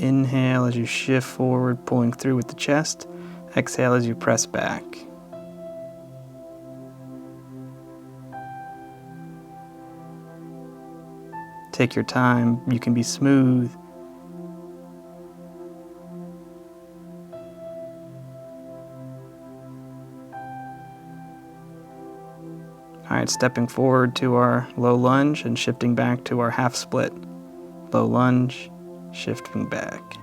Inhale as you shift forward, pulling through with the chest. Exhale as you press back. Take your time. You can be smooth. All right, stepping forward to our low lunge and shifting back to our half split. Low lunge, shifting back.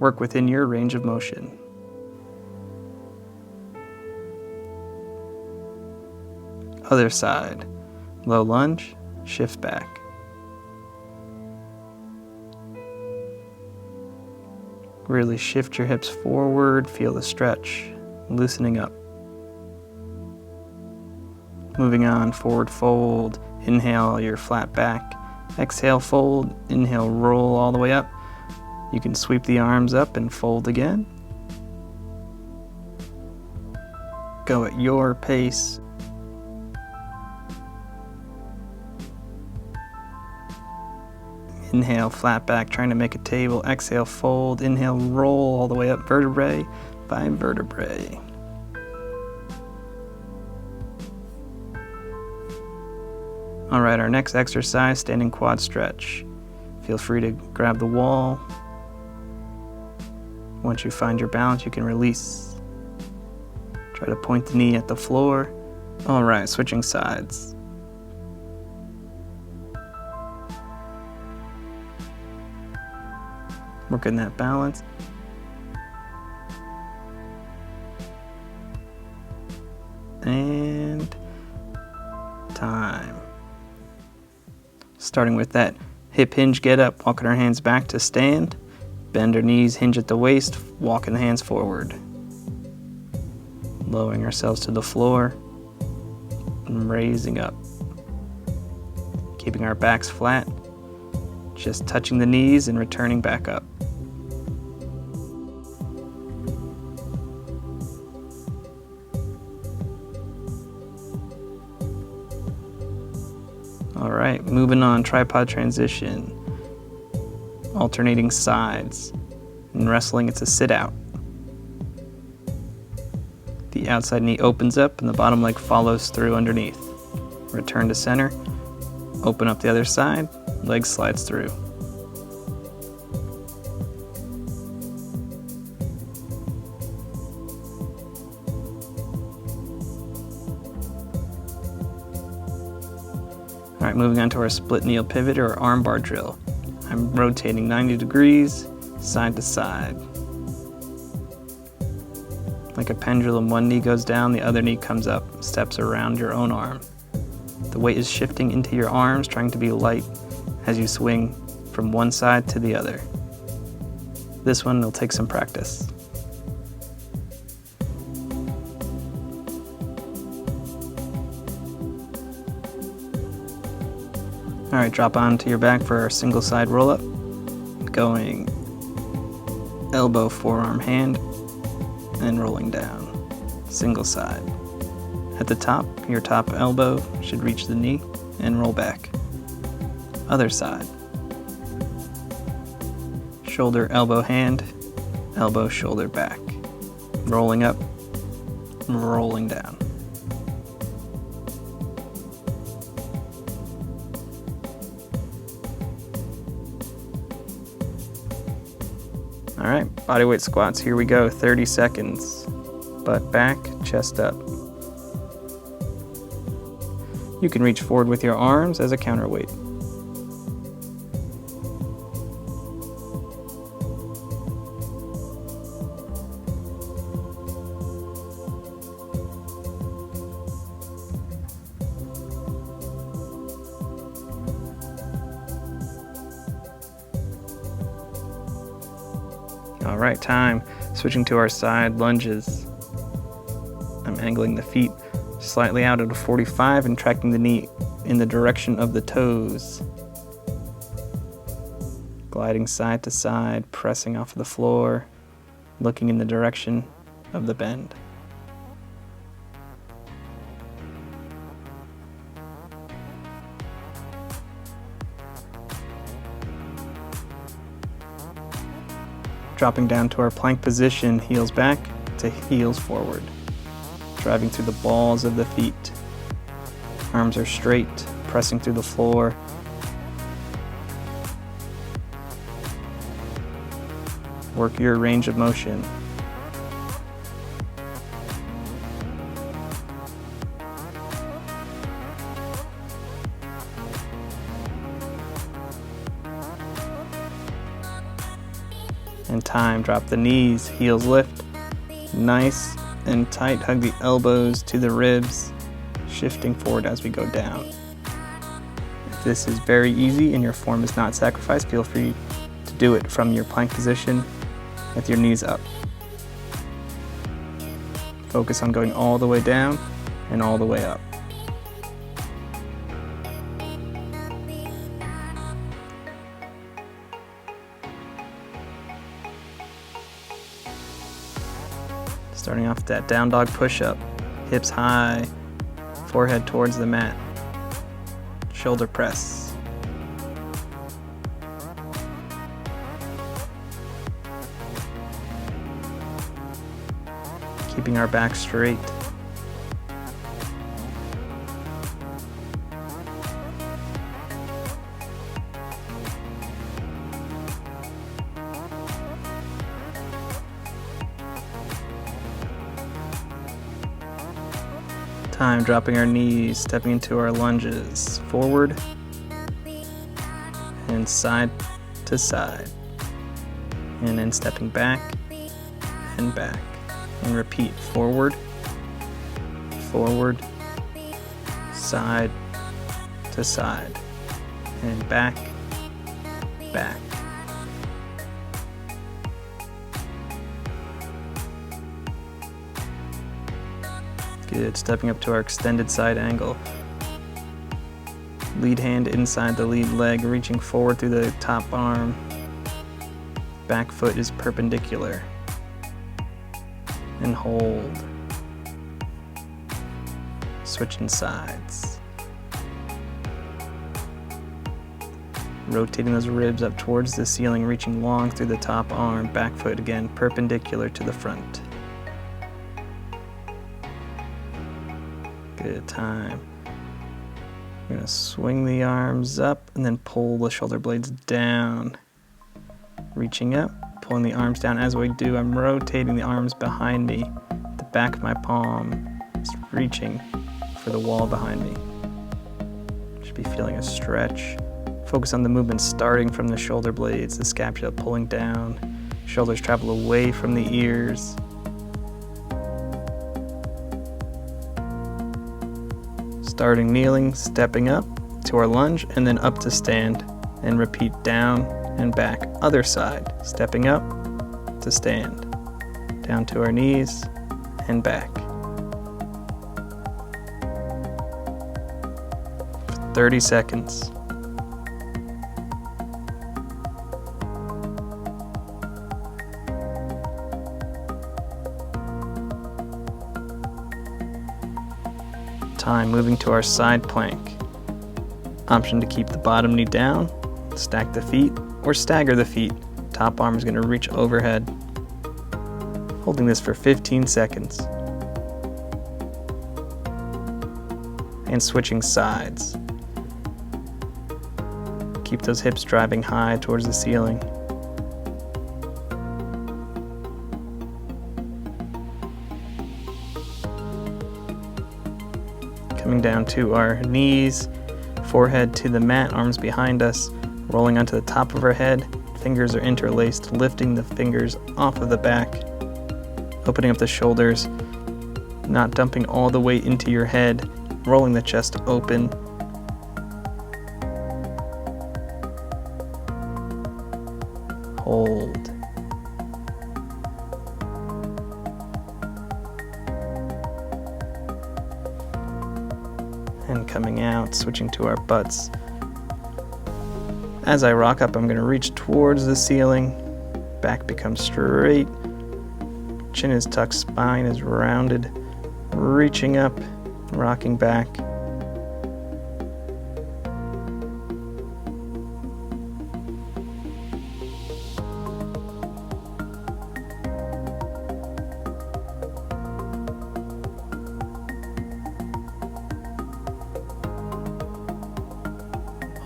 Work within your range of motion. Other side. Low lunge, shift back. Really shift your hips forward, feel the stretch, loosening up. Moving on, forward fold, inhale your flat back, exhale fold, inhale roll all the way up. You can sweep the arms up and fold again. Go at your pace. Inhale, flat back, trying to make a table. Exhale, fold. Inhale, roll all the way up, vertebrae by vertebrae. All right, our next exercise, standing quad stretch. Feel free to grab the wall. Once you find your balance, you can release. Try to point the knee at the floor. All right, switching sides. Working that balance. And time. Starting with that hip hinge get up, walking our hands back to stand. Bend our knees, hinge at the waist, walking the hands forward. Lowering ourselves to the floor and raising up. Keeping our backs flat, just touching the knees and returning back up. All right, moving on, tripod transition. Alternating sides. In wrestling, it's a sit out. The outside knee opens up and the bottom leg follows through underneath. Return to center. Open up the other side, leg slides through. All right, moving on to our split knee pivot or arm bar drill. I'm rotating 90 degrees, side to side. Like a pendulum, one knee goes down, the other knee comes up, steps around your own arm. The weight is shifting into your arms, trying to be light as you swing from one side to the other. This one will take some practice. All right, drop onto your back for our single side roll up. Going elbow, forearm, hand, and rolling down. Single side. At the top, your top elbow should reach the knee and roll back. Other side. Shoulder, elbow, hand, elbow, shoulder, back. Rolling up, rolling down. All right, bodyweight squats, here we go, 30 seconds. Butt back, chest up. You can reach forward with your arms as a counterweight. All right, time. Switching to our side lunges. I'm angling the feet slightly out at a 45 and tracking the knee in the direction of the toes. Gliding side to side, pressing off the floor, looking in the direction of the bend. Dropping down to our plank position, heels back to heels forward. Driving through the balls of the feet. Arms are straight, pressing through the floor. Work your range of motion. And time, drop the knees, heels lift. Nice and tight, hug the elbows to the ribs, shifting forward as we go down. If this is very easy and your form is not sacrificed, feel free to do it from your plank position with your knees up. Focus on going all the way down and all the way up. Starting off that down dog push-up, hips high, forehead towards the mat, shoulder press. Keeping our back straight. Time, dropping our knees, stepping into our lunges, forward and side to side, and then stepping back and back, and repeat forward, forward, side to side, and back, back. Good, stepping up to our extended side angle. Lead hand inside the lead leg, reaching forward through the top arm. Back foot is perpendicular. And hold. Switching sides. Rotating those ribs up towards the ceiling, reaching long through the top arm. Back foot again, perpendicular to the front. Good, time. We're gonna swing the arms up and then pull the shoulder blades down. Reaching up, pulling the arms down. As we do, I'm rotating the arms behind me. The back of my palm is reaching for the wall behind me. Should be feeling a stretch. Focus on the movement starting from the shoulder blades, the scapula pulling down. Shoulders travel away from the ears. Starting kneeling, stepping up to our lunge, and then up to stand, and repeat down and back. Other side, stepping up to stand, down to our knees and back. 30 seconds. Time, moving to our side plank. Option to keep the bottom knee down, stack the feet, or stagger the feet. Top arm is going to reach overhead. Holding this for 15 seconds. And switching sides. Keep those hips driving high towards the ceiling. Coming down to our knees, forehead to the mat, arms behind us, rolling onto the top of our head. Fingers are interlaced, lifting the fingers off of the back, opening up the shoulders, not dumping all the weight into your head, rolling the chest open. Hold. And coming out, switching to our butts. As I rock up, I'm going to reach towards the ceiling. Back becomes straight. Chin is tucked, spine is rounded. Reaching up, rocking back.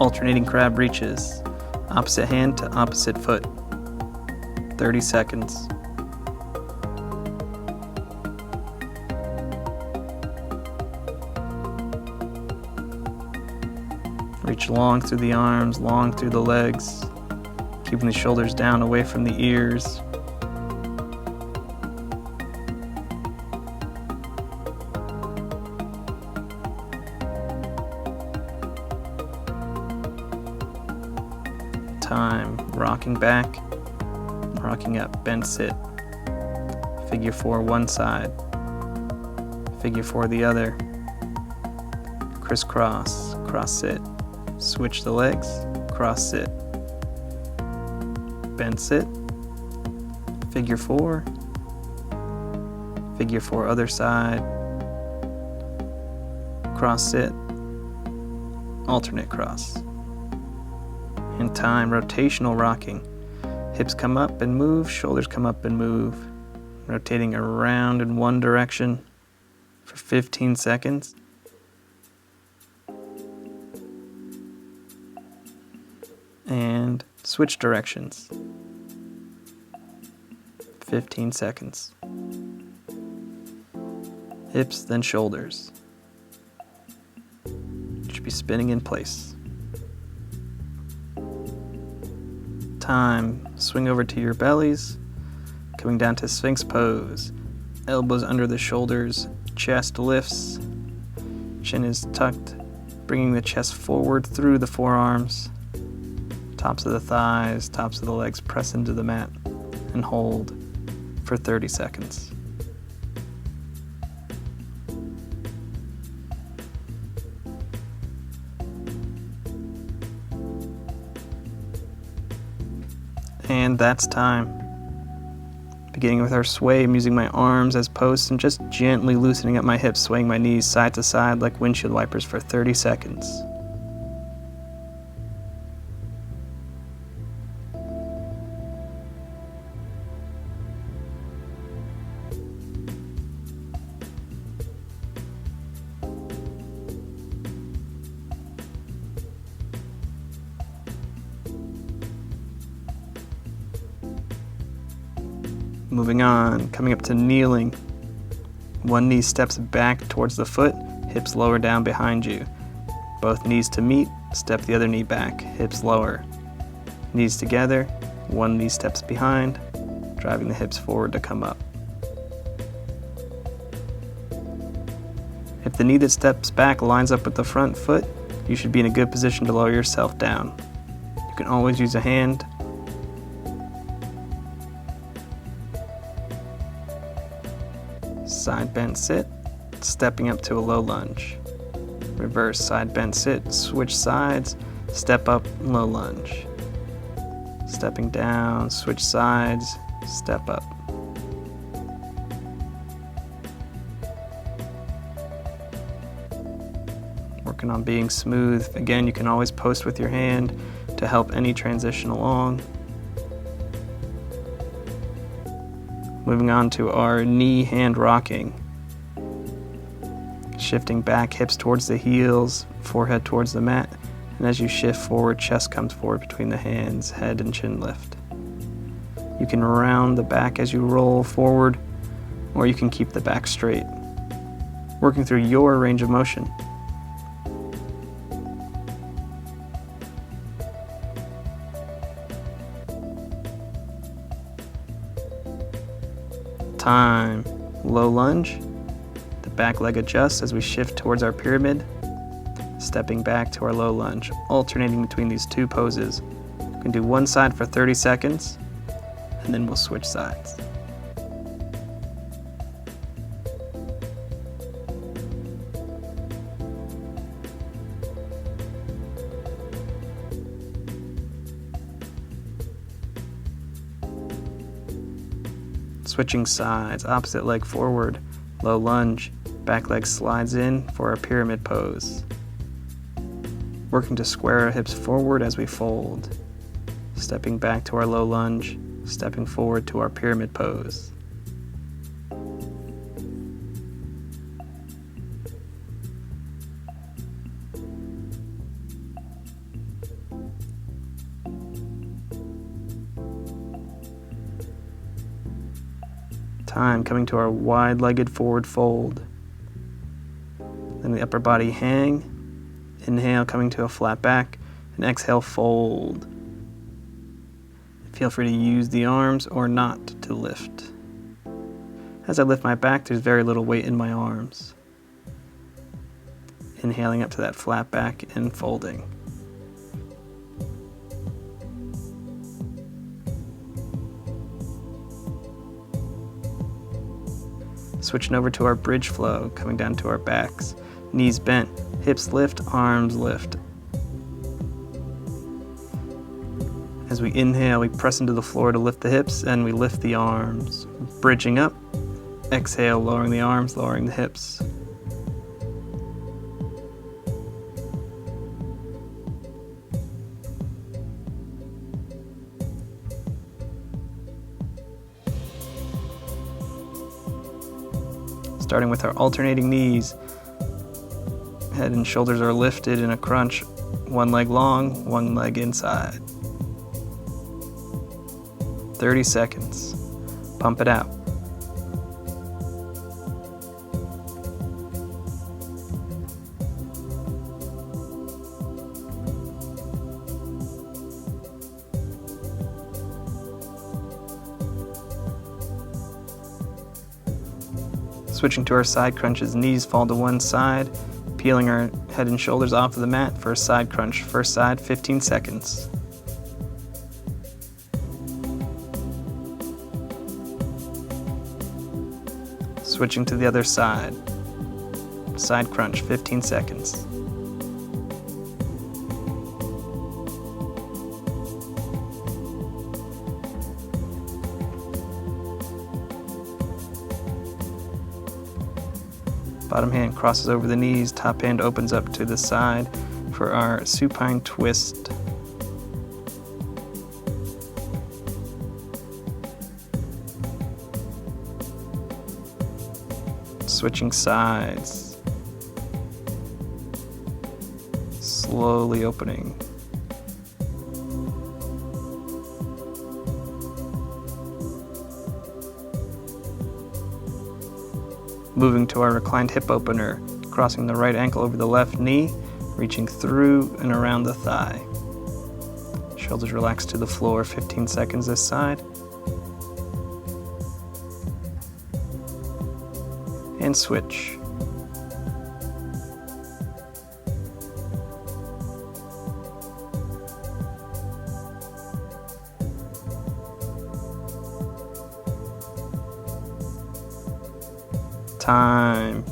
Alternating crab reaches, opposite hand to opposite foot. 30 seconds. Reach long through the arms, long through the legs, keeping the shoulders down away from the ears. Time, rocking back, rocking up, bend sit. Figure 4 one side, figure 4 the other. Crisscross, cross sit. Switch the legs, cross sit. Bend sit, figure 4, figure 4 other side, cross sit, alternate cross. In time, rotational rocking. Hips come up and move, shoulders come up and move, rotating around in one direction for 15 seconds. And switch directions. 15 seconds. Hips, then shoulders. You should be spinning in place. Time, swing over to your bellies, coming down to Sphinx pose. Elbows under the shoulders, chest lifts, chin is tucked, bringing the chest forward through the forearms. Tops of the thighs, tops of the legs press into the mat and hold for 30 seconds. And that's time. Beginning with our sway, I'm using my arms as posts and just gently loosening up my hips, swaying my knees side to side like windshield wipers for 30 seconds. Moving on, coming up to kneeling. One knee steps back towards the foot, hips lower down behind you. Both knees to meet, step the other knee back, hips lower. Knees together, one knee steps behind, driving the hips forward to come up. If the knee that steps back lines up with the front foot, you should be in a good position to lower yourself down. You can always use a hand. Side bend sit, stepping up to a low lunge. Reverse side bend sit, switch sides, step up, low lunge. Stepping down, switch sides, step up. Working on being smooth. Again, you can always post with your hand to help any transition along. Moving on to our knee hand rocking. Shifting back, hips towards the heels, forehead towards the mat, and as you shift forward, chest comes forward between the hands, head and chin lift. You can round the back as you roll forward, or you can keep the back straight, working through your range of motion. Time. Low lunge. The back leg adjusts as we shift towards our pyramid, stepping back to our low lunge, alternating between these two poses. You can do one side for 30 seconds, and then we'll switch sides. Switching sides, opposite leg forward, low lunge, back leg slides in for our pyramid pose. Working to square our hips forward as we fold. Stepping back to our low lunge, stepping forward to our pyramid pose. time, coming to our wide-legged forward fold. Then the upper body hang. Inhale, coming to a flat back, and exhale, fold. Feel free to use the arms or not to lift. As I lift my back, there's very little weight in my arms. Inhaling up to that flat back and folding. Switching over to our bridge flow, coming down to our backs. Knees bent, hips lift, arms lift. As we inhale, we press into the floor to lift the hips, and we lift the arms. Bridging up. Exhale, lowering the arms, lowering the hips. Starting with our alternating knees. Head and shoulders are lifted in a crunch. One leg long, one leg inside. 30 seconds. Pump it out. Switching to our side crunches, knees fall to one side, peeling our head and shoulders off of the mat for a side crunch. First side, 15 seconds. Switching to the other side. Side crunch, 15 seconds. Bottom hand crosses over the knees, top hand opens up to the side for our supine twist. Switching sides. Slowly opening. Moving to our reclined hip opener, crossing the right ankle over the left knee, reaching through and around the thigh. Shoulders relaxed to the floor, 15 seconds this side. And switch. Time.